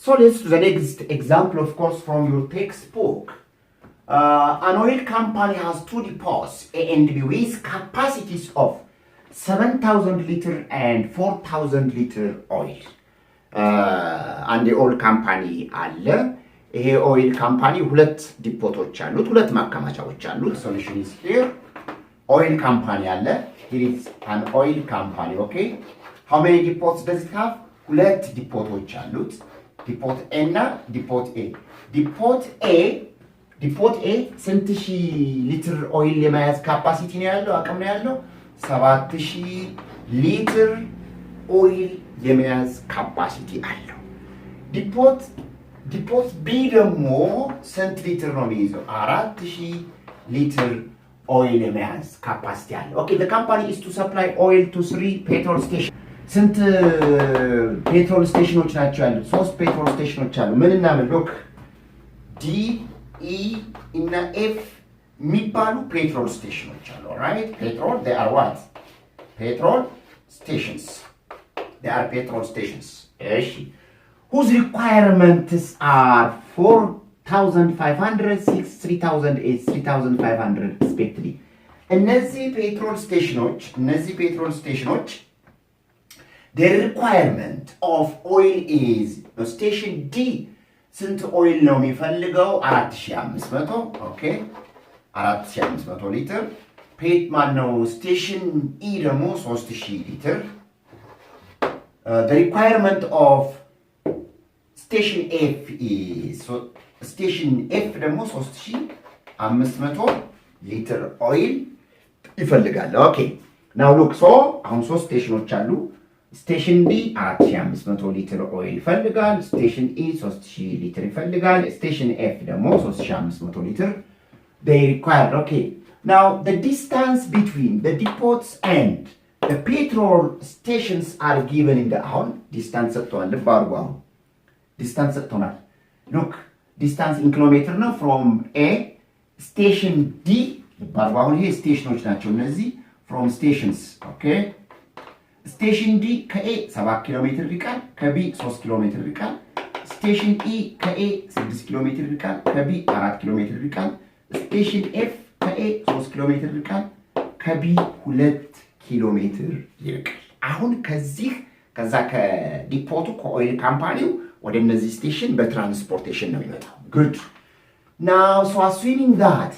So let's do the next example, of course, from your textbook. An oil company has 2 depots A and B with capacities of 7,000 liter and 4,000 liter oil. አንድ የኦይል ካምፓኒ አለ። ይሄ ኦይል ካምፓኒ ሁለት ዲፖቶች አሉት፣ ሁለት ማከማቻዎች አሉት። ሶሉሽን ኢዝ ሂር። ኦይል ካምፓኒ አለ። here is an oil company. Okay, how many depots does it have? ሁለት ዲፖቶች አሉት። ዲፖት ኤ እና ዲፖት ኤ። ዲፖት ኤ ስንት ሺህ ሊትር ኦይል የመያዝ ካፓሲቲ ነው ያለው? አቅም ነው ያለው 7000 ሊትር ኦይል የመያዝ ካፓሲቲ አለው። ዲፖት ቢ ደግሞ ስንት ሊትር ነው የሚይዘው? 4000 ሊትር ኦይል የመያዝ ካፓሲቲ አለው። ኦኬ the company is to supply oil to 3 petrol stations. ስንት ፔትሮል ስቴሽኖች ናቸው ያሉት? 3 ፔትሮል ስቴሽኖች አሉ። ምን እና ምን? ሎክ ዲ ኢ እና ኤፍ የሚባሉ ፔትሮል ስቴሽኖች አሉ። ራይት ፔትሮል they are what? petrol stations. They are petrol stations. እሺ whose requirements are 4,500, 3,008, 3,500 respectively. እነዚህ ፔትሮል ስቴሽኖች their requirement of oil is station D ስንት ኦይል ነው የሚፈልገው? 4500. ኦኬ 4500 ሊትር። ስቴሽን ኢ ደግሞ 3000 ሊትር። the requirement of station F is station F ደግሞ 3500 ሊትር ኦይል ይፈልጋል። ኦኬ now look, so አሁን 3 ስቴሽኖች አሉ። ስቴሽን ዲ 4500 ሊትር ኦይል ይፈልጋል። ስቴሽን ኢ 3000 ሊትር ይፈልጋል። ስቴሽን ኤፍ ደግሞ 3500 ሊትር they require. Okay, now the distance between the depots and the petrol stations are given in the አሁን ዲስታንስ ሰጥቷል። ልባርጉ አሁን ዲስታንስ ሰጥቷል። look ዲስታንስ ኢን ኪሎሜትር ነው from A station D ልባርጉ አሁን ይሄ ስቴሽኖች ናቸው እነዚህ from stations. okay ስቴሽን ዲ ከኤ 7 ኪሎ ሜትር ይርቃል፣ ከቢ 3 ኪሎ ሜትር ይርቃል። ስቴሽን ኢ ከኤ 6 ኪሎ ሜትር ይርቃል፣ ከቢ 4 ኪሎ ሜትር ይርቃል። ስቴሽን ኤፍ ከኤ 3 ኪሎ ሜትር ይርቃል፣ ከቢ 2 ኪሎ ሜትር ይርቃል። አሁን ከዛ ከዲፖቱ ከኦይል ካምፓኒው ወደ እነዚህ ስቴሽን በትራንስፖርቴሽን ነው የሚመጣው። good now so assuming that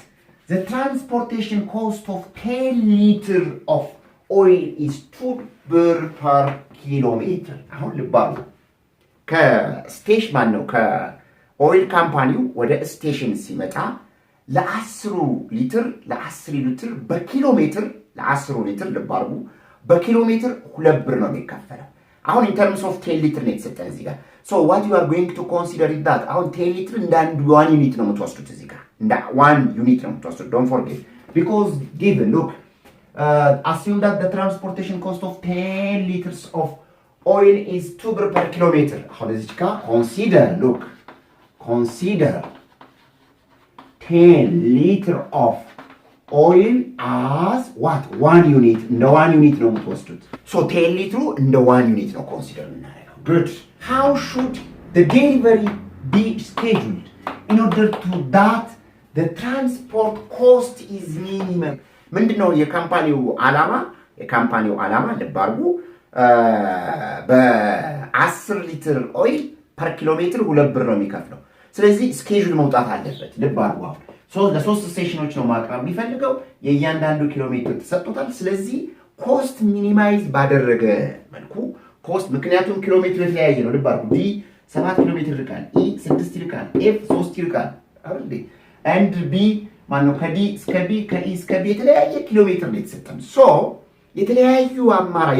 the transportation cost of 10 liter of oil is 2 ብር per kilometer. አሁን ልባሉ ከስቴሽን ነው ከኦይል ካምፓኒው ወደ ስቴሽን ሲመጣ ለ10 ሊትር በኪሎሜትር ለ10 ሊትር ልባሉ በኪሎሜትር 2 ብር ነው የሚከፈለው። አሁን in terms of 10 ሊትር ነው የተሰጠን እዚህ ጋር. so what you are going to consider is that አሁን 10 ሊትር እንደ 1 ዩኒት ነው የምትወስዱት እዚህ ጋር እንደ 1 ዩኒት ነው የምትወስዱት. don't forget because given look assume that the transportation cost of 10 liters of oil is 2 ብር per kilometer. አሁን እዚህ ጋር consider 10 liter of oil as what? 1 unit. እንደ 1 unit ነው የምትወስዱት. so 10 ሊትሩ እንደ 1 unit ነው consider እናደርገው. good. how should the delivery be scheduled in order to that the transport cost is minimum? ምንድነው የካምፓኒው ዓላማ ልባርጉ በ10 ሊትር ኦይል ፐር ኪሎ ሜትር 2 ብር ነው የሚከፍለው። ስለዚህ ስኬጁል መውጣት አለበት። ልባርጉ አሁን ለሶስት ስቴሽኖች ነው ማቅረብ የሚፈልገው። የእያንዳንዱ ኪሎ ሜትር ተሰጥቶታል። ስለዚህ ኮስት ሚኒማይዝ ባደረገ መልኩ ምክንያቱም ኪሎ ሜትር የተለያየ ነው። ልባርጉ ዲ 7 ኪሎ ሜትር ይርቃል፣ ኢ 6 ይርቃል፣ ኤፍ 3 ይርቃል አይደል? and ቢ ማነው ከዲ እስከ ቢ ከኢ እስከ ቢ የተለያየ ኪሎ ሜትር ነው የተሰጠን። ሶ የተለያዩ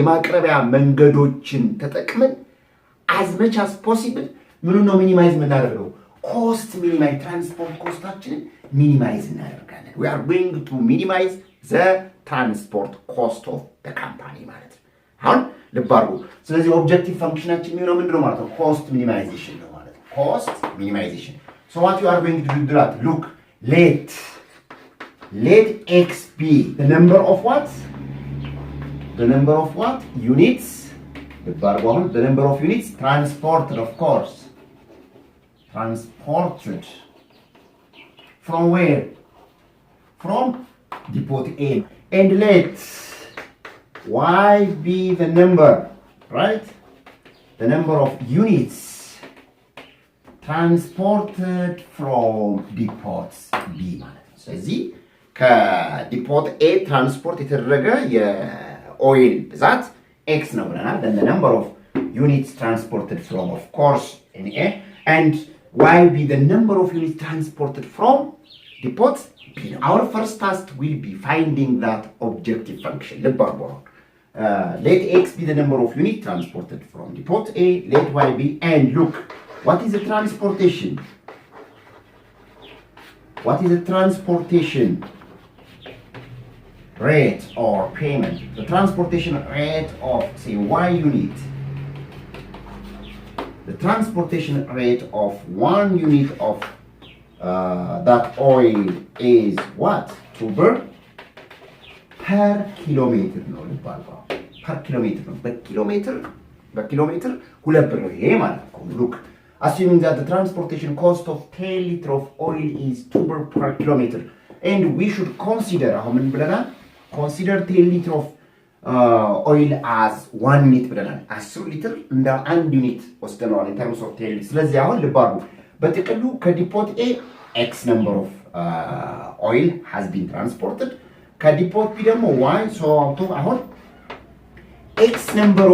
የማቅረቢያ መንገዶችን ተጠቅመን as much as possible ምኑ ነው ሚኒማይዝ የምናደርገው? ኮስት ሚኒማይዝ ትራንስፖርት ኮስታችንን ሚኒማይዝ እናደርጋለን። we are going to minimize the transport cost of the company ማለት ነው። አሁን ልብ አድርጉ። ስለዚህ ኦብጀክቲቭ ፈንክሽናችን የሚሆነው ምንድነው ማለት ነው? ኮስት ሚኒማይዜሽን ነው ማለት ነው። ኮስት ሚኒማይዜሽን. so what you are going to do that? look, let x be the number of what? units. the number of units transported, of course, transported from where? From depot A. And let Y be the number, right? The number of units transported from depot B ማለት ነው። ስለዚህ ከዲፖት A ትራንስፖርት የተደረገ የኦይል ብዛት X ነው ብለናል። then the number of units transported from, of course, in A, and Y be the number of units transported from depot B. Our first task will be finding that objective function. Let X be the number of units transported from depot A, let Y be, and look, what is the transportation? What is the transportation rate or payment? The transportation rate of, say, Y unit. The transportation rate of 1 unit of that oil is what? 2 birr per kilometer. No, per kilometer. No, per kilometer 2 birr ነው ይሄ ማለት ነው። Look, assuming that the transportation cost of 10 liters of oil is 2 birr per kilometer, and we should consider, how many ብለናል? Consider 10 liters of oil as 1 unit ብለናል። 10 ሊትር እንደ 1 ዩኒት ወስደናል in terms of 10 liters። ስለዚህ አሁን ልባሩ በጥቅሉ ከዲፖት A X number of oil has been transported፣ ከዲፖት B ደግሞ Y so አሁን X number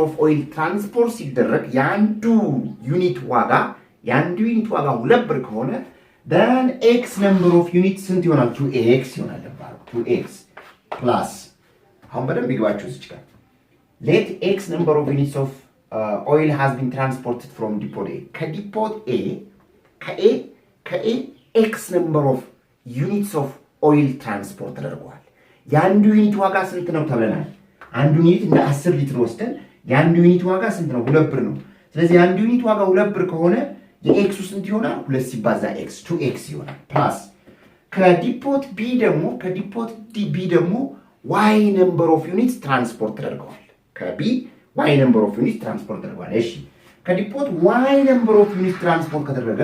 of oil ትራንስፖርት ሲደረግ የአንዱ ዩኒት ዋጋ 2 ብር ከሆነ then X number of units ስንት ይሆናል? 2X ይሆናል። 2X plus አሁን በደንብ ይገባችሁ እዚህ ጋር let X number of units of oil has been transported from depot A. ከዲፖት A ከA X number of units of oil transport ተደርጓል። የአንዱ ዩኒት ዋጋ ስንት ነው ተብለናል? አንዱ ዩኒት እንደ 10 ሊትር ወስደን የአንዱ ዩኒት ዋጋ ስንት ነው? 2 ብር ነው። ስለዚህ የአንዱ ዩኒት ዋጋ 2 ብር ከሆነ የኤክሱ ስንት ይሆናል? 2 ሲባዛ X 2X ይሆናል። ፕላስ ከዲፖት B ደግሞ Y number of units transport ተደርገዋል። ከB Y number of units transport ተደርገዋል። እሺ ከዲፖት Y number of units transport ከተደረገ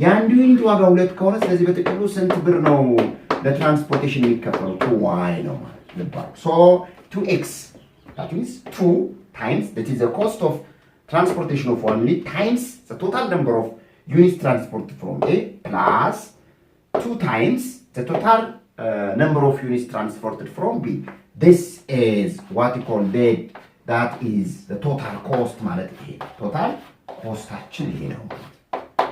የአንዱ ዩኒት ዋጋ 2 ከሆነ ስለዚህ በጥቅሉ ስንት ብር ነው ለትራንስፖርቴሽን የሚከፈለው? 2Y ነው ማለት ነው። So 2X, that means 2 times, that is the cost of transportation of 1 unit times the total number of units transported from A plus 2 times the total number of units transported from B. This is what you call that is the total cost ማለት ይሄ total cost-አችን ይሄ ነው።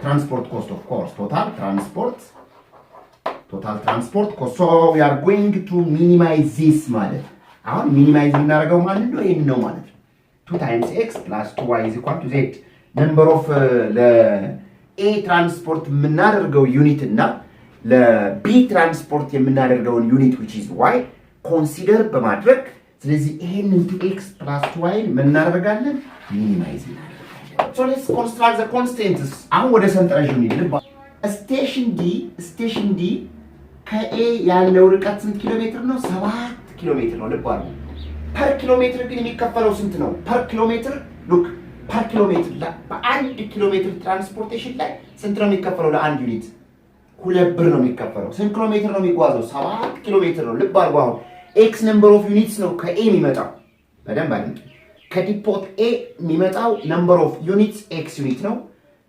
Transport cost, of course, total transport cost. So we are going to minimize this ማለት አሁን ሚኒማይዝ እናደርገው ማለት ነው ይሄን ነው ማለት ነው። 2 times X plus 2Y is equal to Z. number of ለA ትራንስፖርት የምናደርገው ዩኒት እና ለB ትራንስፖርት የምናደርገውን ዩኒት which is Y ኮንሲደር በማድረግ ስለዚህ ይሄንን 2X plus 2Y ምን እናደርጋለን? ሚኒማይዝ እናደርጋለን። So let's construct the constraints. አሁን ወደ ሰንጠረዡ እንሂድ። ስቴሽን D ከA ያለው ርቀት ስንት ኪሎ ሜትር ነው? 7 ኪሎ ሜትር ነው። ልብ አድርጉ። ፐር ኪሎ ሜትር ግን የሚከፈለው ስንት ነው? ፐር ኪሎ ሜትር ሉክ ፐር ኪሎ ሜትር በአንድ ኪሎ ሜትር ትራንስፖርቴሽን ላይ ስንት ነው የሚከፈለው? ለአንድ ዩኒት 2 ብር ነው የሚከፈለው። ስንት ኪሎ ሜትር ነው የሚጓዘው? 7 ኪሎ ሜትር ነው። ልብ አድርጉ። አሁን ኤክስ ነምበር ኦፍ ዩኒትስ ነው ከኤ የሚመጣው። በደንብ አድርጉ። ከዲፖት ኤ የሚመጣው ነምበር ኦፍ ዩኒትስ ኤክስ ዩኒት ነው።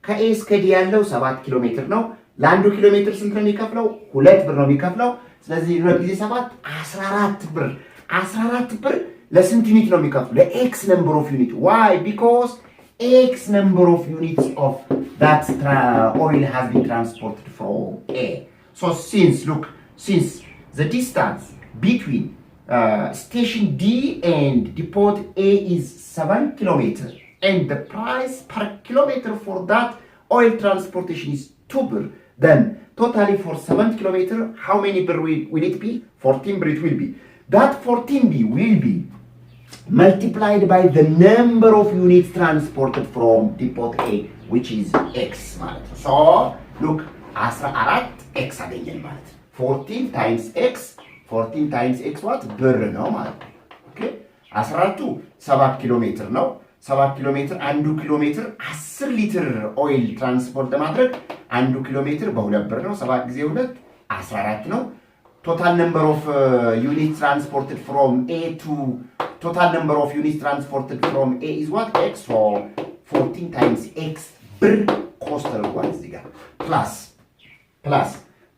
ከኤ እስከ ዲ ያለው 7 ኪሎ ሜትር ነው። ለአንዱ ኪሎ ሜትር ስንት ነው የሚከፍለው? 2 ብር ነው የሚከፍለው። ስለዚህ 2 ጊዜ 7 14 ብር። 14 ብር ለስንት ዩኒት ነው የሚከፍለው? ለኤክስ ነምበር ኦፍ ዩኒት። ዋይ? ቢኮዝ ኤክስ ነምበር ኦፍ ዩኒትስ ኦፍ that oil has been transported from A. So since the distance between station D and depot A is 7 kilometers and the price per kilometer for that oil transportation is 2 birr, then totally for 7 kilometers, how many birr will it be? 14 birr it will be. That 14 B will be multiplied by the number of units transported from depot A, which is X ማለት ነው። So look 14 X አገኘን ማለት ነው። 14 times X what? ብር ነው ማለት ነው። ኦኬ 14ቱ 7 ኪሎ ሜትር ነው። 7 ኪሎ ሜትር 1 ኪሎ ሜትር 10 ሊትር ኦይል ትራንስፖርት ለማድረግ 1 ኪሎ ሜትር በ2 ብር ነው 7 ጊዜ 2 14 ነው total number of units transported from A to total number of units transported from A is what x so 14 times x ብር cost አድርጓል እዚህ ጋር plus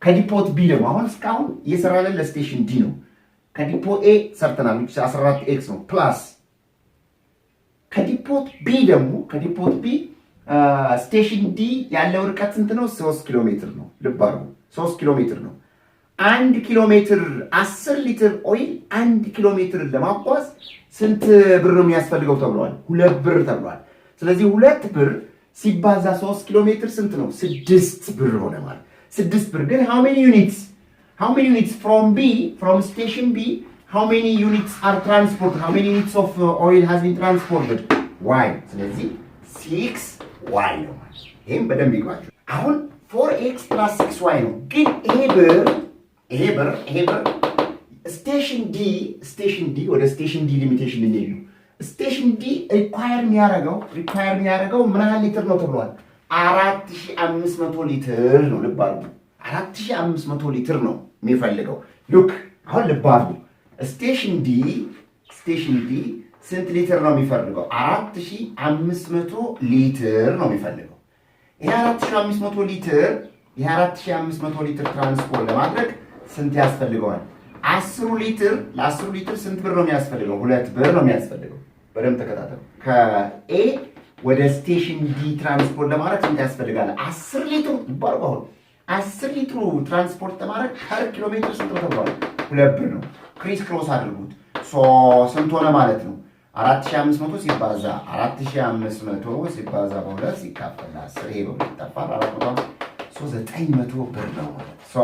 ከዲፖት B ደግሞ አሁን እስካሁን እየሰራለን ለስቴሽን D ነው ከዲፖት A ሰርተናል 14x ነው plus ከዲፖት B ደግሞ ከዲፖት B ስቴሽን D ያለው ርቀት ስንት ነው 3 ኪሎ ሜትር ነው ልብ አድርጉ 3 ኪሎ ሜትር ነው 1 ኪሎ ሜትር 10 ሊትር ኦይል 1 ኪሎ ሜትር ለማጓዝ ስንት ብር ነው የሚያስፈልገው ተብሏል 2 ብር ተብሏል ስለዚህ 2 ብር ሲባዛ 3 ኪሎ ሜትር ስንት ነው 6 ብር ሆነ ማለት 6 ብር ግን how many units from station B how many units are transported how many units of oil has been transported y ስለዚህ 6y ነው ማለት ይሄን በደንብ ይጓችሁ አሁን 4x plus 6y ነው ግን ይሄ ብር ስቴሽን ዲ ወደ ስቴሽን ዲ ሊሚቴሽን እንዴት ነው ስቴሽን ዲ ሪኳየር የሚያደርገው ምን ያህል ሊትር ነው ተብሏል 4500 ሊትር ነው ልብ አድርጉ 4500 ሊትር ነው የሚፈልገው ሉክ አሁን ልብ አድርጉ ስቴሽን ዲ ስንት ሊትር ነው የሚፈልገው 4500 ሊትር ነው የሚፈልገው ይሄ 4500 ሊትር ትራንስፖርት ለማድረግ ስንት ያስፈልገዋል 10 ሊትር ለ10 ሊትር ስንት ብር ነው የሚያስፈልገው 2 ብር ነው የሚያስፈልገው በደንብ ተከታተሉ ከኤ ወደ ስቴሽን ዲ ትራንስፖርት ለማድረግ ስንት ያስፈልጋል 10 ሊትር ይባርቀው 10 ሊትሩ ትራንስፖርት ለማድረግ ፐር ኪሎ ሜትር ስንት ነው ተብሏል 2 ብር ነው ክሪስ ክሮስ አድርጉት ስንት ሆነ ማለት ነው 4500 ሲባዛ 4500 ሲባዛ በ2 ሲካፈል 10 ይሄ በሁለት ይጠፋል 400 so 900 ብር ነው ማለት so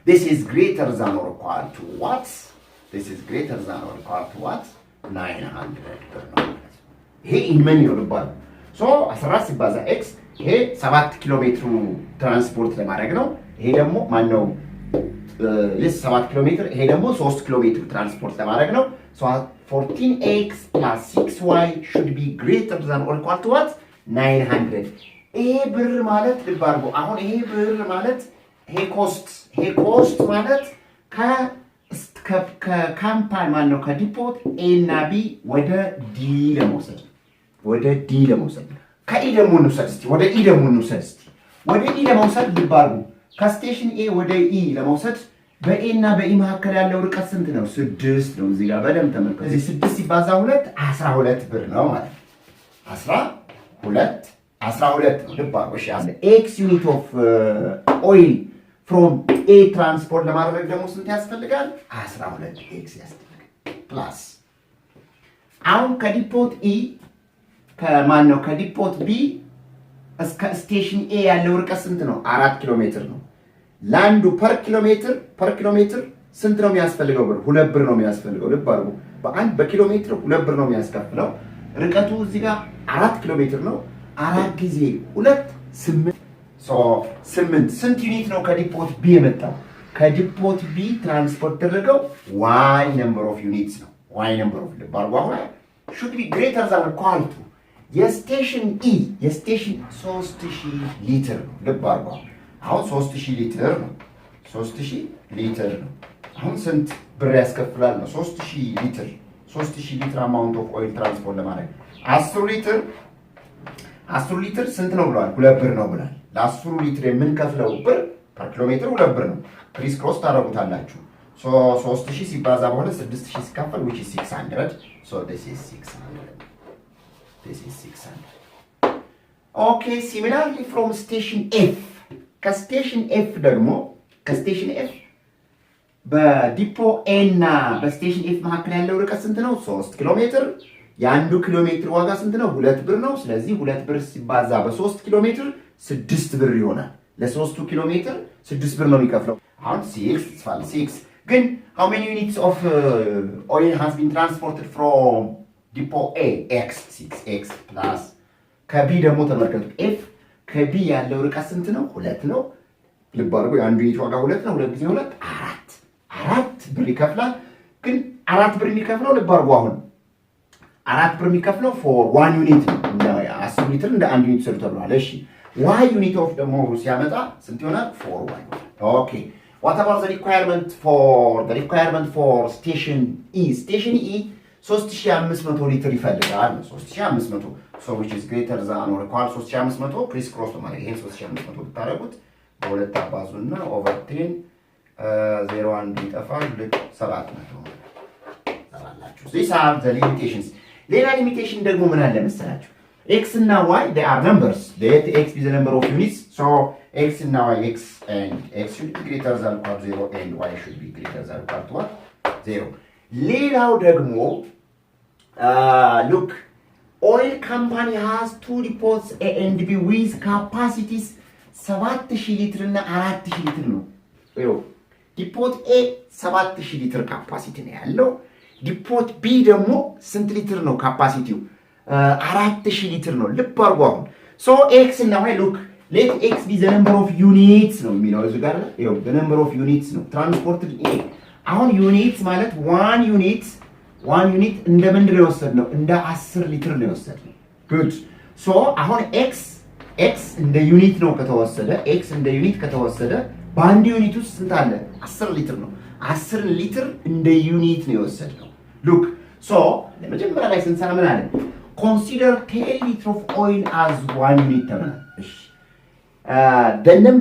this is greater than or equal to what this is greater than or equal to what 900 ብር ነው ማለት ይሄ ኢንመን ይወርባል so 14 ሲባዛ x ይሄ 7 ኪሎ ሜትሩ ትራንስፖርት ለማድረግ ነው ይሄ ደግሞ ማን ነው this 7 ኪሎ ሜትር ይሄ ደግሞ 3 ኪሎ ሜትር ትራንስፖርት ለማድረግ ነው so 14x plus 6y should be greater than or equal to what 900 ይሄ ብር ማለት ልብ አድርጉ አሁን ይሄ ብር ማለት ይሄ ኮስት ማለት ከካምፓኒ ማን ነው ከዲፖት A እና B ወደ D ለመውሰድ ከኢ ደግሞ እንውሰድ እስቲ ወደ E ደግሞ እንውሰድ እስቲ ወደ E ለመውሰድ ልብ አድርጉ ከስቴሽን A ወደ E ለመውሰድ በA እና በE መካከል ያለው ርቀት ስንት ነው 6 ነው እዚህ ጋር በደንብ ተመልከቱ እዚህ 6 ሲባዛ 2 12 ብር ነው ማለት 12 ልብ አድርጉ እሺ x unit of oil from A transport ለማድረግ ደግሞ ስንት ያስፈልጋል 12x ያስፈልጋል ፕላስ አሁን ከዲፖት E ከማን ነው ከዲፖት B እስከ ስቴሽን A ያለው ርቀት ስንት ነው 4 ኪሎ ሜትር ነው ላንዱ ፐር ኪሎ ሜትር ስንት ነው የሚያስፈልገው ብር 2 ብር ነው የሚያስፈልገው ልብ አድርጉ በኪሎ ሜትር 2 ብር ነው የሚያስከፍለው ርቀቱ እዚህ ጋር 4 ኪሎ ሜትር ነው 4 ጊዜ 2 8 ስንት ዩኒት ነው ከዲፖት B የመጣው ከዲፖት B ትራንስፖርት ተደረገው y number of units ነው y number of ልብ አድርጉ አሁን should be greater than or equal to የስቴሽን 3000 ሊትር ነው ልብ አድርጉ አሁን 3000 ሊትር ነው አሁን ስንት ብር ያስከፍላል ነው 3000 ሊትር አማውንት ኦፍ ኦይል ትራንስፖርት ለማድረግ 10 ሊትር ስንት ነው ብለዋል 2 ብር ነው ብለዋል ለ10 ሊትር የምንከፍለው ብር ፐር ኪሎ ሜትር 2 ብር ነው ክሪስ ክሮስ ታደርጉታላችሁ so 3000 ሲባዛ በኋላ 6000 ሲካፈል which is 600 so this is 600 okay similarly from station F ከስቴሽን F ደግሞ በዲፖ A እና በስቴሽን F መካከል ያለው ርቀት ስንት ነው 3 ኪሎ ሜትር የ1 ኪሎ ሜትር ዋጋ ስንት ነው 2 ብር ነው ስለዚህ 2 ብር ሲባዛ በ3 ኪሎ ሜትር 6 ብር ይሆናል ለ3 ኪሎ ሜትር 6 ብር ነው የሚከፍለው አሁን 6 ግን how many units of oil has been transported from depot A x 6x plus ከB ደግሞ ተመልከቱ F ከB ያለው ርቀት ስንት ነው 2 ነው ልብ አድርጉ የአንዱ ዩኒት ዋጋ 2 ነው 2 ጊዜ 2 4 ብር ይከፍላል ግን 4 ብር የሚከፍለው ልብ አድርጉ አሁን 4 ብር የሚከፍለው for 1 unit ነው 10 ሊትር እንደ 1 ዩኒት ሰሩ ተብሏል እሺ y unit of ደግሞ ሲያመጣ ስንት ይሆናል 4y okay what about the requirement for station E 3500 ሊትር ይፈልጋል 3500 so which is greater than or equal 3500 criss cross ማለት ይሄን 3500 ብታረጉት በሁለት አባዙና over 10 01 ይጠፋል 700 ታላላችሁ these are the limitations ሌላ ሊሚቴሽን ደግሞ ምን አለ መሰላችሁ x እና y they are numbers let x be the number of units so x እና y x and x should be greater than or 0 and y should be greater than or what 0 ሌላው ደግሞ look oil company has two depots A and B with capacities 7000 ሊትር እና 4000 ሊትር ነው ይኸው ዲፖት A 7000 ሊትር ካፓሲቲ ነው ያለው ዲፖት B ደግሞ ስንት ሊትር ነው ካፓሲቲው 4000 ሊትር ነው ልብ አድርጉ አሁን so x እና y look let x be the number of units ነው የሚለው እዚህ ጋር ይኸው the number of units ነው transported A አሁን ዩኒትስ ማለት 1 ዩኒት እንደ ምንድን ነው የወሰድነው እንደ 10 ሊትር ነው የወሰድነው good so አሁን x እንደ ዩኒት ነው ከተወሰደ x እንደ ዩኒት ከተወሰደ በአንድ ዩኒት ውስጥ ስንት አለ 10 ሊትር ነው 10 ሊትር እንደ ዩኒት ነው የወሰድነው look so ለመጀመሪያ ላይ ስንሰራ ምን አለ consider 10 liters of oil as 1 unit ተብሏል እሺ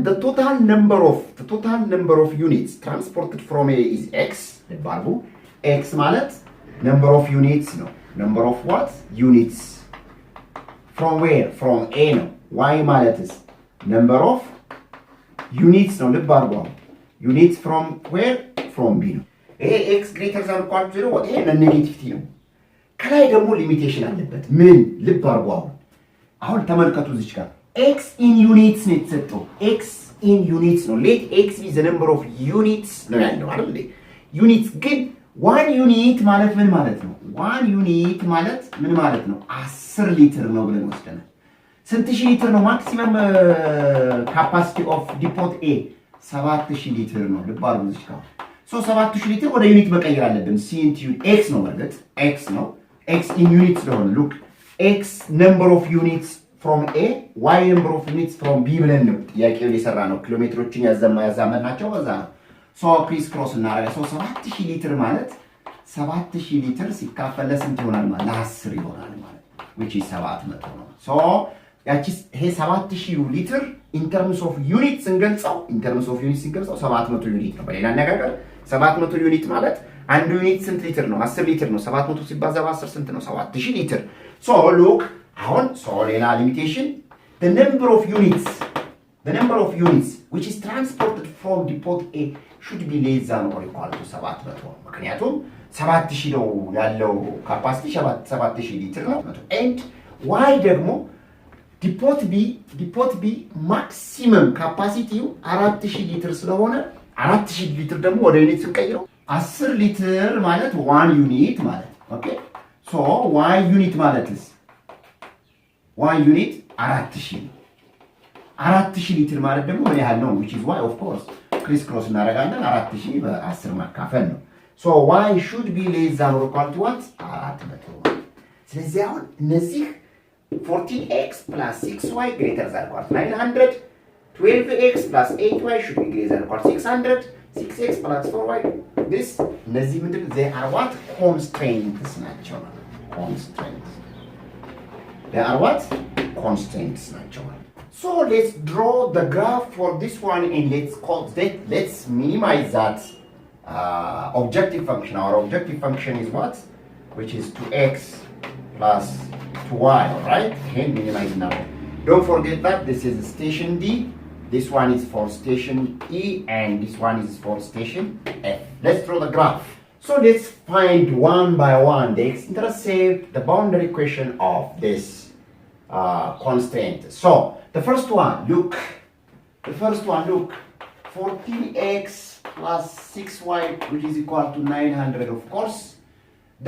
the total number of units transported from A is x ለባርቡ x ማለት number of units ነው number of what units from where from A ነው y ማለትስ number of units ነው ለባርቡ units from where from B ነው ይሄ x greater than or equal to 0 ይሄ ኔጌቲቭ ነው ከላይ ደግሞ ሊሚቴሽን አለበት ምን ልብ አርጉ አሁን ተመልከቱ እዚህ ጋር x in units ነው የተሰጠው x in units ነው let x be the number of units ነው ያለው አይደል ዩኒትስ ግን 1 ዩኒት ማለት ምን ማለት ነው 1 ዩኒት ማለት ምን ማለት ነው 10 ሊትር ነው ብለን ወስደናል ስንት ሺህ ሊትር ነው ማክሲመም ካፓሲቲ ኦፍ ዲፖት A 7000 ሊትር ነው ልብ አርጉ እዚህ ጋር so 7000 ሊትር ወደ ዩኒት መቀየር አለብን c into x ነው ማለት x ነው x in units ስለሆነ look x number of units from A y number of units from B ብለን ነው ጥያቄው እየሰራ ነው ኪሎሜትሮችን ያዛመናቸው በዛ ነው so criss cross እናደርጋ so 7000 ሊትር ማለት 7000 ሊትር ሲካፈል ለስንት ይሆናል ማለት ለ10 ይሆናል ማለት which is 700 ነው so ያቺ ይሄ 7000 ሊትር in terms of units እንገልጸው 700 ዩኒት ነው በሌላ አነጋገር 700 ዩኒት ማለት አንድ ዩኒት ስንት ሊትር ነው 10 ሊትር ነው 700 ሲባዛ በ10 ስንት ነው 7000 ሊትር so look አሁን so ሌላ ሊሚቴሽን the number of units which is transported from depot A should be less than or equal to 700 ምክንያቱም 7000 ነው ያለው ካፓሲቲ 7000 ሊትር ነው and y ደግሞ ዲፖት B ማክሲመም ካፓሲቲው 4000 ሊትር ስለሆነ 4000 ሊትር ደግሞ ወደ ዩኒት ስንቀይረው 10 ሊትር ማለት 1 ዩኒት ማለት ኦኬ ሶ y ዩኒት ማለትስ y ዩኒት 4000 ሊትር ማለት ደግሞ ምን ያህል ነው which is y of course criss cross እናደርጋለን 4000 በ10 ማካፈል ነው so y should be less than or equal to what 400 ስለዚህ አሁን እነዚህ 14x plus 6y greater than or equal to 900 12x plus 8y should be greater than or equal to 600 6x plus 4y this እነዚህ ምንድን they are what constraints ናቸው constraints ናቸው so let's draw the graph for this one and let's minimize that objective function our objective function is what which is 2x plus 2y all right and minimize now don't forget that this is station D this one is for station E and this one is for station F let's draw the graph so let's find one by one the x-intercept the boundary equation of this constraint so the first one look 14x plus 6y which is equal to 900 of course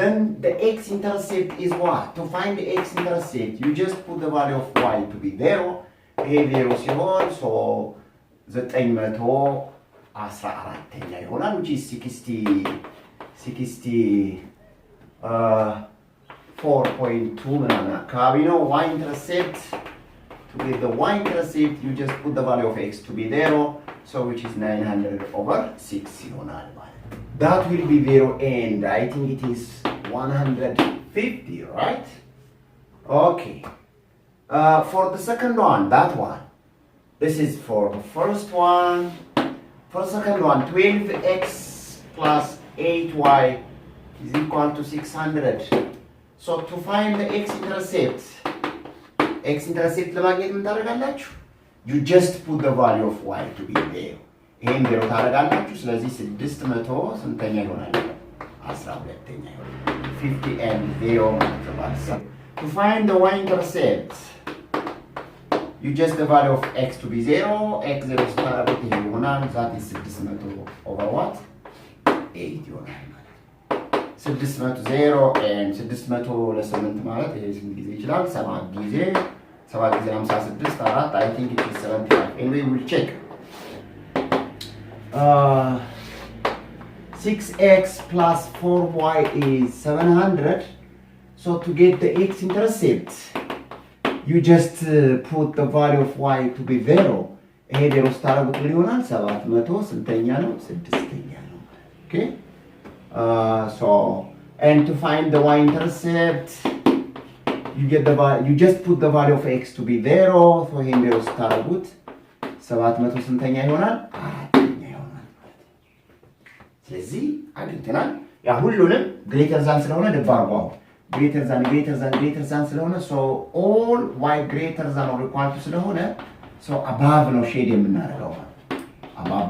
then the x-intercept is what to find the x-intercept you just put the value of y to be 0 ይሄ 0 ሲሆን so 914ኛ ይሆናል which is 64 4.2 ምናምን አካባቢ ነው y-intercept. To get the y-intercept, you just put the value of x to be 0, so which is 900/6 ይሆናል ማለት ነው. That will be 0 and I think it is 150, right? Okay. For the second one, that one. This is for the first one. For the second one, 12x plus 8y is equal to 600. So to find the x-intercept ለማግኘት ምን ታደርጋላችሁ? You just put the value of y to be there. ይሄን ዜሮ ታደርጋላችሁ። ስለዚህ 600 ስንተኛ ይሆናል? 12ኛ ይሆናል። 50 and 0 ማለት ነው። To find the y-intercept, you just the value of x to be 0, x 0 ስታደርጉት ይሄ ይሆናል። that is 600 over what? 8 ይሆናል ማለት ነው። 600 0 and 600 ለ8 ማለት ይሄ ስንት ጊዜ ይችላል? 7 ጊዜ 56 4 I think it is 75. Anyway, we'll check. 6x plus 4y is 700. So to get the x-intercept, you just put the value of y to be 0. ይሄ ዜሮ ስታደርጉት ምን ይሆናል? 700 ስንተኛ ነው? 6ኛ ነው። Okay? So, and to find the y-intercept, you just put the value of x to be 0. So ይሄን ዜሮ ስታደርጉት 700 ስንተኛ ይሆናል? 4ኛ ይሆናል። ስለዚህ አግኝተናል። ያ ሁሉንም ግሬተር ዛን ስለሆነ ልብ አድርጓው። greater than ስለሆነ so all y greater than or equal to ስለሆነ so above ነው ሼድ የምናደርገው above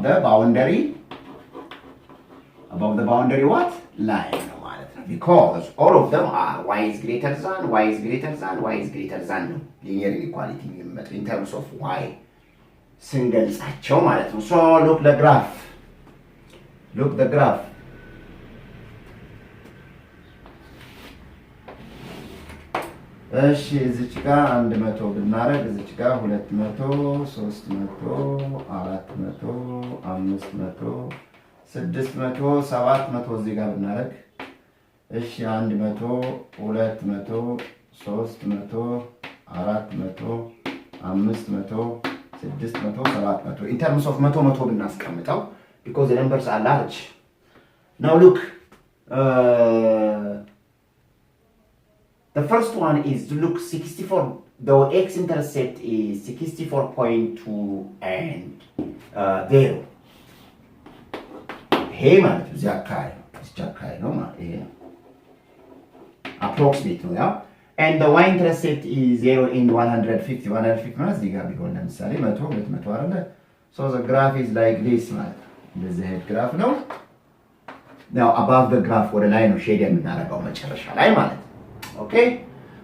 the boundary what line ነው ማለት ነው because all of them are y is greater than ነው linear inequality የሚመጣው in terms of y ስንገልጻቸው ማለት ነው so look the graph እሺ እዚች ጋር 100 ብናረግ እዚች ጋር 200 300 400 500 600 700 እዚህ ጋር ብናረግ እሺ 100 200 300 400 500 600 700 in terms of 100 ብናስቀምጠው because the numbers are large. Now look, the first one is to look 64. The x-intercept is 64.2 and 0. Hey man, it's Jakai, no man. Approximate, yeah. And the y-intercept is 0 in 150. 150 minus the gap because I'm sorry, so the graph is like this, man. This is the head graph now. Now above the graph, what a line of shade and okay.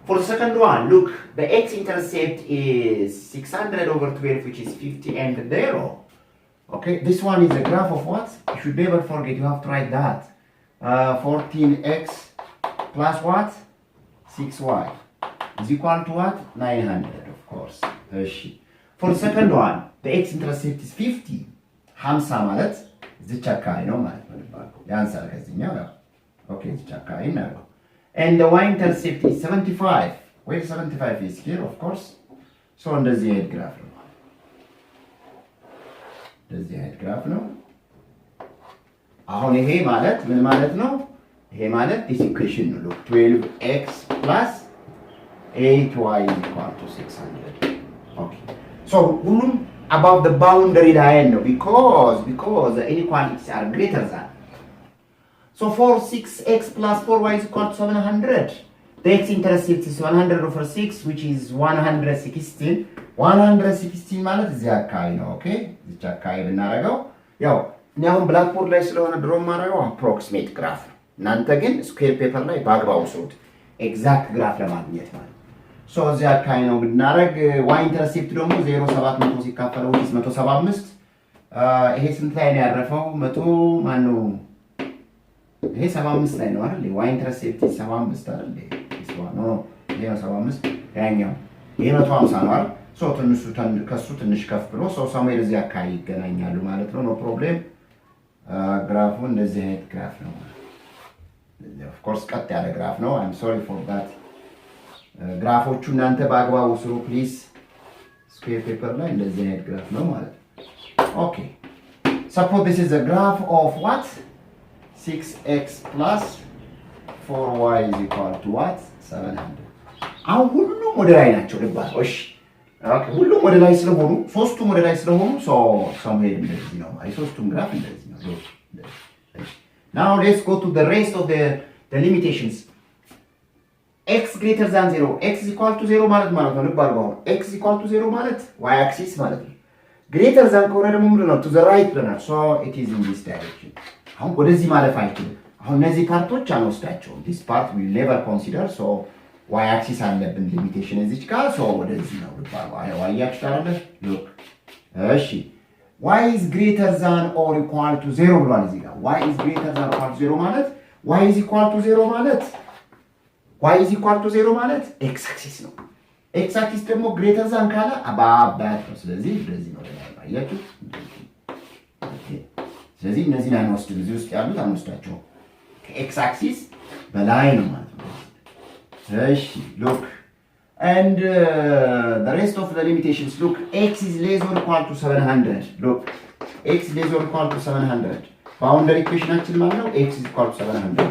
For the second one, look, the x-intercept is 600 over 12, which is 50 and 0. Okay, this one is a graph of what? You should never forget, you have to write that. 14x plus what? 6y is equal to what? 900, of course. For the second one, the x-intercept is 50. Hamsa ማለት እዚች አካባቢ ነው ማለት ነው ያንሳል ከዚህኛው ያው ኦኬ እዚች አካባቢ ነው and the y-intercept is 75 where 75 is here of course so እንደዚህ አይነት ግራፍ ነው አሁን ይሄ ማለት ምን ማለት ነው ይሄ ማለት this equation ነው look 12x plus 8y is equal to 600 okay so ሁሉም above the boundary line because the inequalities are greater than. So for 6x plus 4y is equal to 700. The x-intercept is 100 over 6, which is 116. 116 ማለት እዚህ አካባቢ ነው ኦኬ እዚህ አካባቢ ብናረጋው ያው እኔ አሁን ብላክቦርድ ላይ ስለሆነ ድሮ ማረጋው አፕሮክሲሜት ግራፍ ነው እናንተ ግን ስኩዌር ፔፐር ላይ ባግባው ስሩት ኤግዛክት ግራፍ ለማግኘት ማለት so እዚህ አካባቢ ነው ብናረግ y-intercept ደግሞ 0.700 ሲካፈለው 175 ይሄ ስንት ላይ ነው ያረፈው 100 ማን ነው ይሄ 75 ላይ ነው አይደል y-intercept 75 አይደል ነው ይሄ 75 ያኛው ይሄ 150 ነው አይደል so ከሱ ትንሽ ከፍ ብሎ so somewhere እዚህ አካባቢ ይገናኛሉ ማለት ነው no problem ግራፉ እንደዚህ አይነት ግራፍ ነው Of course ቀጥ ያለ ግራፍ ነው I'm sorry for that ግራፎቹ እናንተ በአግባቡ ስሩ please square paper ላይ እንደዚህ አይነት ግራፍ ነው ማለት okay suppose this is a graph of what 6x plus 4y is equal to what 700 አሁን ሁሉም ወደ ላይ ናቸው ልባል እሺ ኦኬ ሁሉም ወደ ላይ ስለሆኑ ሶስቱም ወደ ላይ ስለሆኑ somewhere እንደዚህ ነው አይ ሶስቱም ግራፍ እንደዚህ ነው now let's go to the rest of the limitations x greater than 0 x is equal to 0 ማለት ነው ልባል ነው x is equal to 0 ማለት y axis ማለት ነው greater than ከሆነ ደግሞ ምንድን ነው to the right ብለናል so it is in this direction አሁን ወደዚህ ማለፍ አይችልም አሁን እነዚህ ፓርቶች አንወስዳቸውም this part we never consider so y axis አለብን ሊሚቴሽን እዚች ጋር so ወደዚህ ነው ልባል y axis አይደለ look እሺ y is greater than or equal to 0 ብሏል እዚህ ጋር y is greater than or equal to 0 ማለት y is equal to 0 ማለት y is equal to 0 ማለት x axis ነው x axis ደግሞ greater than ካለ አባባት ነው ስለዚህ እንደዚህ ነው ያያችሁ ስለዚህ እነዚህ ላይ ወስድ እዚህ ውስጥ ያሉት አንወስዳቸው ከx axis በላይ ነው ማለት ነው እሺ look and the rest of the limitations look x is less or equal to 700 look x is less or equal to 700 boundary equationችን ማለት ነው x is equal to 700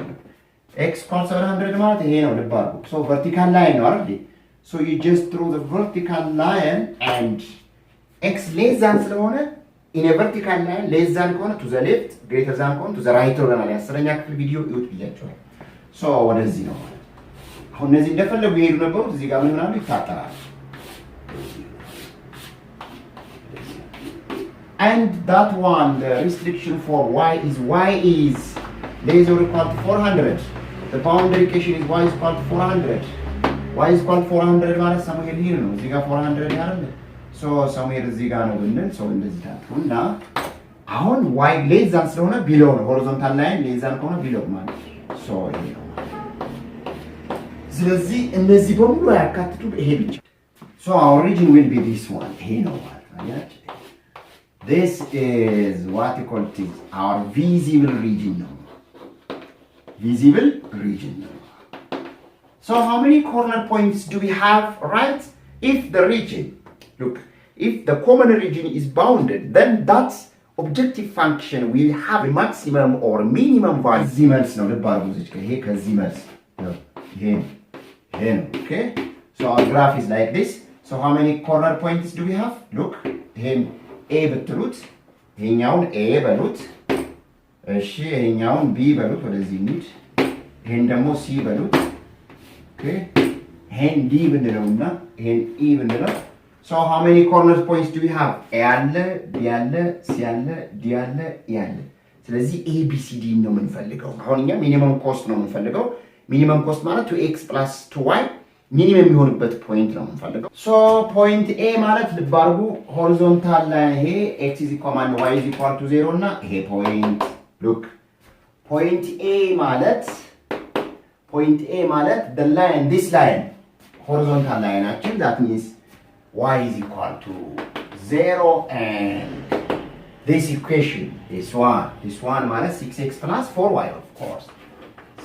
x equal to 700 ማለት ይሄ ነው ልብ አድርጉ so vertical line ነው አይደል so you just draw the vertical line and x less than ስለሆነ in a vertical line less than ከሆነ to the left greater than ከሆነ to the right ሆነናል ያስረኛ ክፍል ቪዲዮ ይውት ብያቸዋል so ወደዚህ ነው አሁን እነዚህ እንደፈለጉ ይሄዱ ነበሩ እዚህ ጋር ምን ምናምን ይታጠራል and that one the restriction for y is less or equal to 400 the boundary equation is y is equal to 400 y is equal to 400 ማለት somewhere here ነው እዚህ ጋር 400 አይደል so somewhere እዚህ ጋር ነው ብንል so እንደዚህ ታጥሩና አሁን y less than ስለሆነ below ነው horizontal line less than ከሆነ below ማለት so ይሄ ነው ስለዚህ እነዚህ በሙሉ ያካትቱ ይሄ ብቻ so our origin will be this one ይሄ ነው ማለት this is what we call it our visible region ነው visible region ነው so how many corner points do we have right if the region look if the common region is bounded then that objective function will have a maximum or minimum value እዚህ መልስ ነው ልባሉ እዚህ ይሄ ከዚህ መልስ ነው ይሄ okay so our graph is like this so how many corner points do we have look ይሄን a በትሉት ይሄኛውን a በሉት እሺ ይሄኛውን b በሉት ወደዚህ እንሂድ ይሄን ደግሞ c በሉት okay ይሄን d ብንለውና ይሄን e ብንለው so how many corner points do we have a ያለ b ያለ c ያለ d ያለ e ያለ ስለዚህ a b c d ነው የምንፈልገው አሁን እኛ ሚኒመም ኮስት ነው የምንፈልገው ሚኒመም ኮስት ማለት 2x + 2y ሚኒመም የሚሆንበት ፖይንት ነው የምንፈልገው so point a ማለት ልብ አድርጉ ሆሪዞንታል ላይ ይሄ x = y = 0 እና ይሄ ፖይንት look point a ማለት the line this line horizontal line አችን that means y = 0 and this equation this one ማለት 6x + 4y of course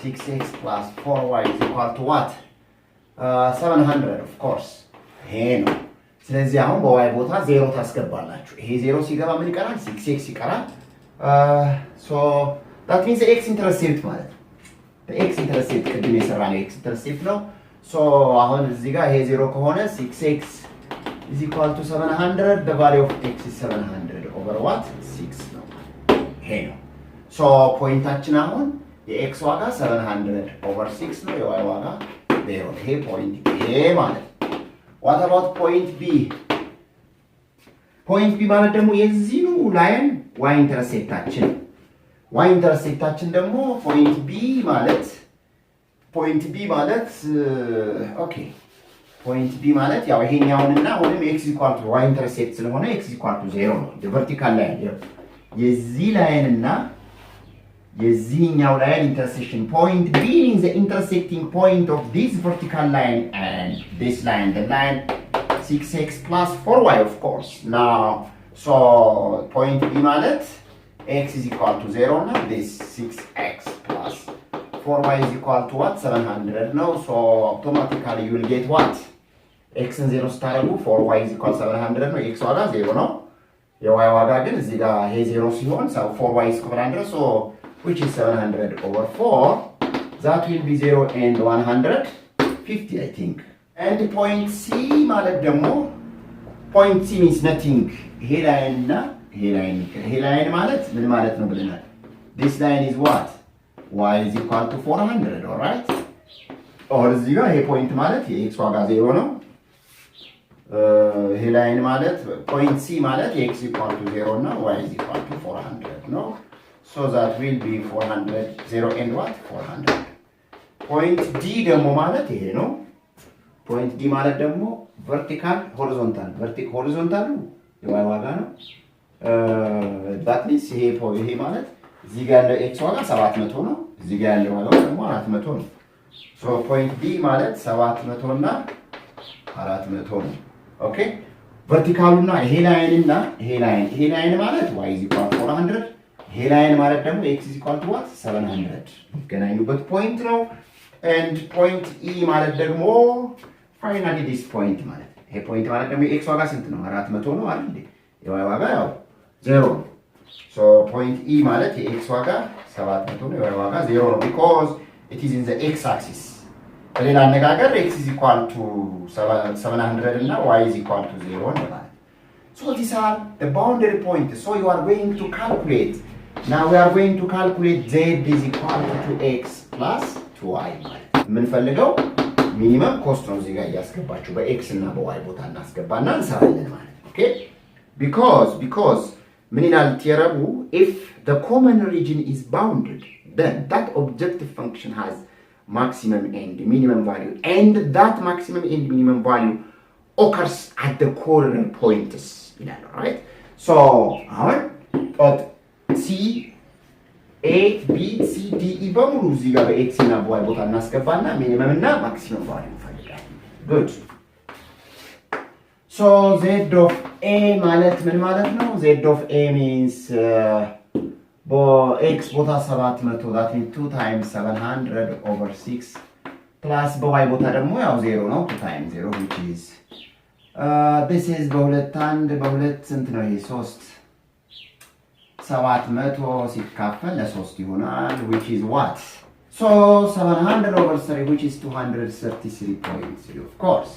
6x + 4y = what 700 of course ይሄ ነው ስለዚህ አሁን በy ቦታ 0 ታስገባላችሁ ይሄ 0 ሲገባ ምን ይቀራል 6x ይቀራል so that means the x intercept ማለት ነው the x intercept ቅድም የሰራነው x intercept ነው so አሁን እዚህ ጋር ይሄ 0 ከሆነ 6x = 700 the value of x is 700 over what 6 ነው ይሄ ነው so ፖይንታችን አሁን የx ዋጋ 700 over 6 ነው የy ዋጋ 0 ይሄ ፖይንት A ማለት what about point B ማለት ደግሞ የዚህኑ ላይን y ኢንተርሴፕታችን ደግሞ point B ማለት ኦኬ point B ማለት ያው ይሄኛውንና አሁንም x = y ኢንተርሴፕት ስለሆነ x = 0 ነው የቨርቲካል ላይን የዚህ ላይን እና የዚህኛው ላይን intersection point being the intersecting point of this vertical line and this line the line 6x + 4y of course now so point B ማለት x = 0 እና this 6x + 4y is equal to what? 700 ነው so automatically you will get what? x ን 0 ስታደርጉ 4y is equal 700 ነው x ዋጋ 0 ነው የy ዋጋ ግን እዚህ ጋር ይሄ 0 ሲሆን 4y is equal 100 so which is 700 over 4 that will be 0 and 150 I think and point c ማለት ደግሞ point c means nothing ይሄ ላይን ማለት ምን ማለት ነው ብለናል this line is what y is equal to 400 all right or እዚህ ጋር ይሄ point ማለት የx ዋጋ 0 ነው ይሄ ላይን ማለት point c ማለት x equal to 0 እና y is equal to 400 ነው so that will be 400 0 and what 400 point d ደግሞ ማለት ይሄ ነው point d ማለት ደግሞ vertical horizontal የy ዋጋ ነው that means ይሄ ማለት እዚህ ጋር ያለው x ዋጋ 700 ነው እዚህ ጋር ያለው ዋጋ ደግሞ 400 ነው so point d ማለት 700 እና 400 ነው ኦኬ verticalና ይሄ ላይን ማለት y is equal to 400 ይሄ ላይን ማለት ደግሞ x is equal to what 700 ገናኙበት ፖይንት ነው and point e ማለት ደግሞ finally this point ማለት ይሄ ፖይንት ማለት ደግሞ x ዋጋ ስንት ነው 400 ነው አይደል የy ዋጋ ያው 0 ነው so point e ማለት የx ዋጋ 700 ነው የy ዋጋ 0 ነው because it is in the x axis በሌላ አነጋገር x is equal to 700 እና y is equal to 0 ነው ማለት so these are the boundary points so you are going to calculate now we are going to calculate z is equal to 2x plus 2y ማለት የምንፈልገው ሚኒመም ኮስት ነው እዚህ ጋር ያስገባችሁ በx እና በy ቦታ እናስገባና እንሰራለን ማለት ኦኬ because ምን ይላል ቲየረሙ if the common region is bounded then that objective function has maximum and minimum value and that maximum and minimum value occurs at the corner points ይላል right so አሁን c a b c d e በሙሉ እዚህ ጋር በx እና በy ቦታ እናስገባና ሚኒመም እና ማክሲመም ቫልዩ እንፈልጋለን good so z of a ማለት ምን ማለት ነው z of a means x ቦታ 700 that means 2 times 700 over 6 plus በy ቦታ ደግሞ ያው 0 ነው 2 times 0 which is this is በሁለት ስንት ነው ይሄ 3 700 ሲካፈል ለ3 ይሆናል which is what so 700 over 3 which is 233.3 of course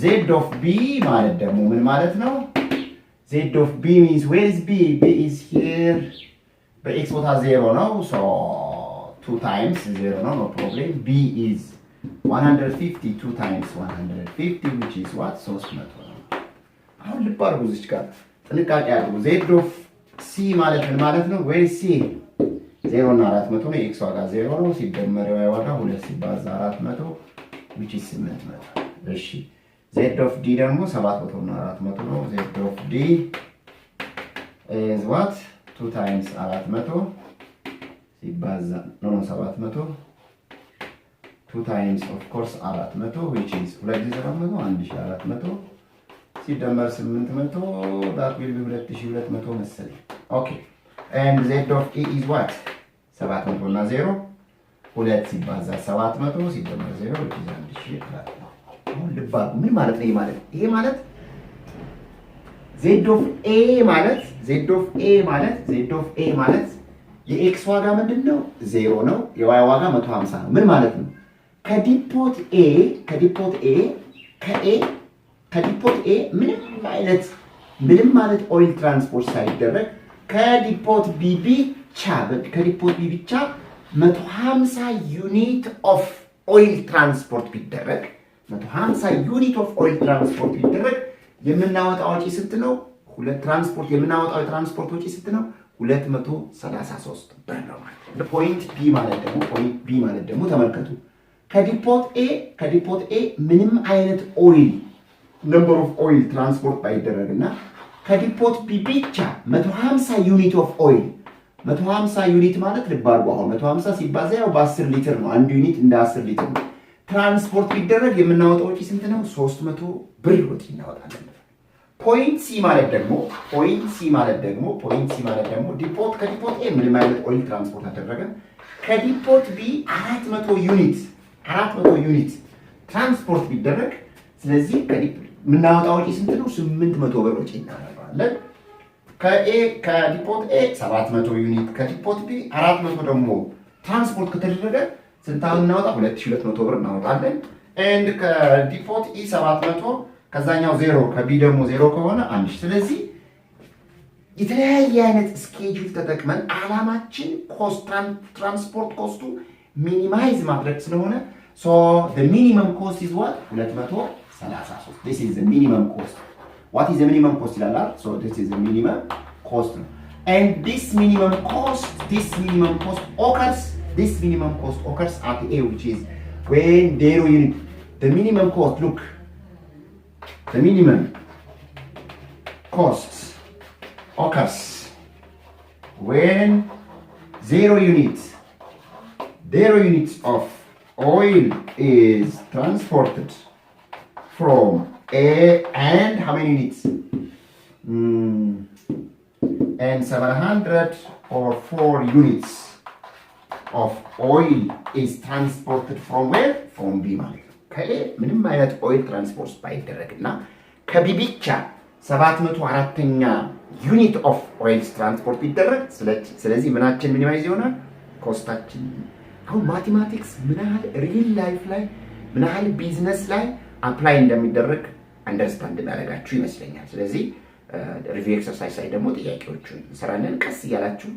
z of b ማለት ደግሞ ምን ማለት ነው z of b means where is b is here በx ቦታ 0 ነው so 2 times 0 ነው no problem b is 150 2 times 150 which is what 300 ነው አሁን ልብ አድርጉ እዚህ ጋር ጥንቃቄ አድርጉ z of c ማለት ምን ማለት ነው where is c 0 እና 400 ነው x ዋጋ 0 ነው ሲደመር y ዋጋ 2 ሲባዛ 400 which is 800 እሺ z of d ደግሞ 700 እና 400 ነው z of d is what 2 times 400 ሲባዛ no 700 2 times of course 400 which is 2700 1400 ሲደመር 800 that will be 2200 መሰለኝ okay and z of e is what 700 እና 0 2 ሲባዛ 700 ሲደመር 0 which is 1000 ይላል አሁን ልብ አድርጉ ምን ማለት ነው ይሄ ማለት z of a ማለት የx ዋጋ ምንድነው 0 ነው የy ዋጋ 150 ነው ምን ማለት ነው ከዲፖት a ምንም ማለት ኦይል ትራንስፖርት ሳይደረግ ከዲፖት b ብቻ 150 ዩኒት ኦፍ ኦይል ትራንስፖርት ቢደረግ የምናወጣው ወጪ ስንት ነው የምናወጣው የትራንስፖርት ወጪ ስንት ነው 233 ብር ነው ማለት ፖይንት b ማለት ደግሞ ተመልከቱ ከዲፖት a ምንም አይነት ኦይል number of oil transport ባይደረግና ከዲፖት b ብቻ 150 ዩኒት ኦፍ ኦይል 150 ዩኒት ማለት ልባርጉ አሁን 150 ሲባዛ ያው በ10 ሊትር ነው አንድ ዩኒት እንደ 10 ሊትር ነው ትራንስፖርት ቢደረግ የምናወጣው ወጪ ስንት ነው 300 ብር ወጪ እናወጣለን ፖይንት ሲ ማለት ደግሞ ዲፖት ከዲፖት ኤ ምንም አይነት ኦይል ትራንስፖርት አደረገን ከዲፖት ቢ 400 ዩኒት ትራንስፖርት ቢደረግ ስለዚህ ምናወጣው ወጪ ስንት ነው? 800 ብር ወጪ እናደርጋለን። ከዲፖት ኤ 700 ዩኒት ከዲፖት ቢ 400 ደግሞ ትራንስፖርት ከተደረገ ስንታውን እናወጣ? 2200 ብር እናወጣለን። ኤንድ ከዲፖት ኢ 700 ከዛኛው 0 ከቢ ደግሞ 0 ከሆነ 1000 ስለዚህ የተለያየ አይነት ስኬጁል ተጠቅመን ዓላማችን ትራንስፖርት ኮስቱ ሚኒማይዝ ማድረግ ስለሆነ so the minimum cost is what 233 this is the minimum cost what is the minimum cost ይላል so this is the minimum cost and this minimum cost occurs at A which is when 0 unit the minimum cost look the minimum cost occurs when 0 units of oil is transported from A and how many units? And 704 units of oil is transported from where? From B ማለት ነው። ከኤ ምንም አይነት ኦይል ትራንስፖርት ባይደረግና ከቢ ብቻ 704ኛ ዩኒት ኦፍ ኦይል ትራንስፖርት ቢደረግ ስለዚህ ምናችን ሚኒማይዝ ይሆናል? ኮስታችን። አሁን ማቴማቲክስ ምን ያህል ሪል ላይፍ ላይ ምን ያህል ቢዝነስ ላይ አፕላይ እንደሚደረግ አንደርስታንድ ያደርጋችሁ ይመስለኛል። ስለዚህ ሪቪው ኤክሰርሳይዝ ላይ ደግሞ ጥያቄዎቹን እንሰራለን። ቀስ እያላችሁ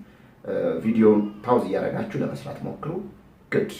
ቪዲዮውን ፓውዝ እያደረጋችሁ ለመስራት ሞክሩ። ግድ